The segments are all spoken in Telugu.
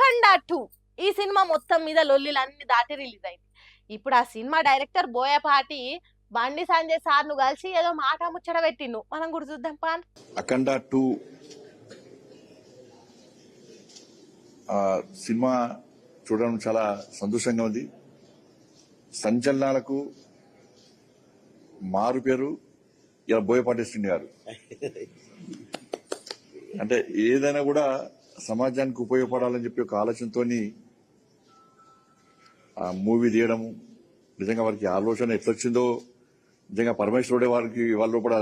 అఖండ 2 ఈ సినిమా మొత్తం మీద లొల్లిలన్నీ దాటి రిలీజ్ అయింది. ఇప్పుడు ఆ cinema director Boyapati Bandi Sanjay sir ను కలిసి ఏదో మాట ముచ్చట పెట్టిండు. మనం కూడా చూద్దాం పాన్. అఖండ 2 సినిమా చూడడం చాలా సంతోషంగా ఉంది. సంచలనాలకు మారు పేరు ఇలా బోయపాటి శ్రీని గారు. అంటే ఏదైనా కూడా సమాజానికి ఉపయోగపడాలని చెప్పి ఒక ఆలోచనతో ఆ మూవీ తీయడం, నిజంగా వారికి ఆలోచన ఎట్లా వచ్చిందో నిజంగా పరమేశ్వరుడే వారికి వాళ్ళు కూడా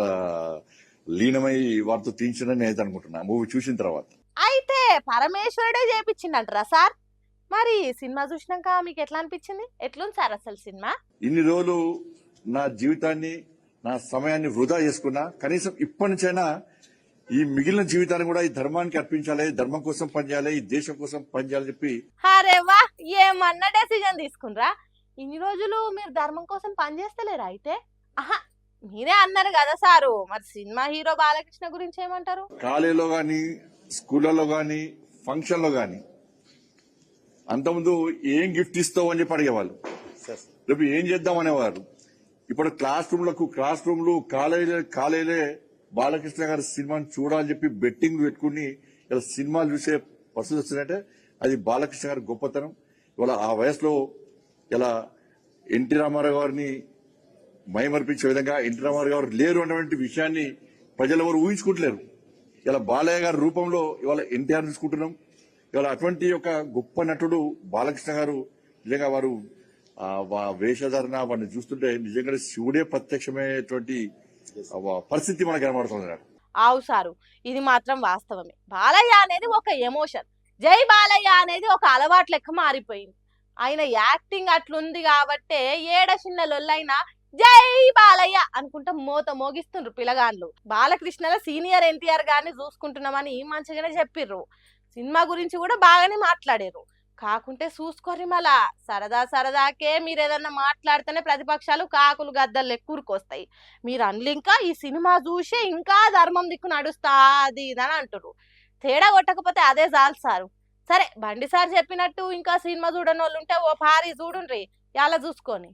లీనమై వారితో తీయించడని నేను అనుకుంటున్నా మూవీ చూసిన తర్వాత. అయితే పరమేశ్వరుడే చేపించిండంటారా సార్? మరి సినిమా చూసినాక మీకు ఎట్లా అనిపించింది? ఎట్లుంది సార్ అసలు సినిమా? ఇన్ని రోజులు నా జీవితాన్ని నా సమయాన్ని వృధా చేసుకున్నా, కనీసం ఇప్పటి నుంచైనా ఈ మిగిలిన జీవితాన్ని కూడా ఈ ధర్మానికి అర్పించాలి, ధర్మం కోసం పనిచేయాలి, ఈ దేశం కోసం పనిచేయాలని చెప్పి. అరే వా, ఏమన్నా డెసిజన్ తీసుకున్రా? ఇన్ని రోజులు మీరు ధర్మం కోసం పనిచేస్తలేరా? అయితే ఆహా, మీరే అన్నారు కదా సారు. మరి సినిమా హీరో బాలకృష్ణ గురించి ఏమంటారు? కాలేజీలో గాని, స్కూళ్ళలో గాని, ఫంక్షన్ లో గాని అంతకుముందు ఏం గిఫ్ట్ ఇస్తావు అని చెప్పి అడిగేవాళ్ళు, రేపు ఏం చేద్దాం అనేవారు. ఇప్పుడు క్లాస్ రూమ్లు కాలేజీలే బాలకృష్ణ గారి సినిమాని చూడాలని చెప్పి బెట్టింగ్ పెట్టుకుని ఇలా సినిమాలు చూసే పరిస్థితి వస్తుందంటే అది బాలకృష్ణ గారి గొప్పతనం. ఇవాళ ఆ వయసులో ఇలా ఎన్టీ రామారావు గారిని మైమర్పించే విధంగా ఎన్టీ రామారావు గారు లేరు అన్నటువంటి విషయాన్ని ప్రజలు ఎవరు ఊహించుకుంటలేరు. ఇలా బాలయ్య గారి రూపంలో ఇవాళ ఎన్టీఆర్ చూసుకుంటున్నాం. ఇవాళ అటువంటి ఒక గొప్ప నటుడు బాలకృష్ణ గారు. నిజంగా వారు వేషధారణ వారిని చూస్తుంటే నిజంగా శివుడే ప్రత్యక్షమైనటువంటి పరిస్థితి మనకు కనబడుతుంది. ఆవు సారు, ఇది మాత్రం వాస్తవమే. బాలయ్య అనేది ఒక ఎమోషన్, జై బాలయ్య అనేది ఒక అలవాటు లెక్క మారిపోయింది. ఆయన యాక్టింగ్ అట్లుంది కాబట్టే ఏడ చిన్న లొల్లైనా జై బాలయ్య అనుకుంటా మోగిస్తుండ్రు పిల్లగాన్లు. బాలకృష్ణలో సీనియర్ ఎన్టీఆర్ గారిని చూసుకుంటున్నామని మంచిగానే చెప్పిర్రు. సినిమా గురించి కూడా బాగానే మాట్లాడారు. కాకుంటే చూసుకోర్రి, మళ్ళా సరదాకే మీరు ఏదన్నా మాట్లాడితేనే ప్రతిపక్షాలు కాకులు గద్దలు కూరుకొస్తాయి. మీరు అందులో ఇంకా ఈ సినిమా చూసే ఇంకా ధర్మం దిక్కు నడుస్తా అది ఇదని అంటారు. తేడా కొట్టకపోతే అదే చాలు సారు. సరే, బండి సార్ చెప్పినట్టు ఇంకా సినిమా చూడని వాళ్ళు ఉంటే ఓ పారి చూడుండ్రి, ఎలా చూసుకొని.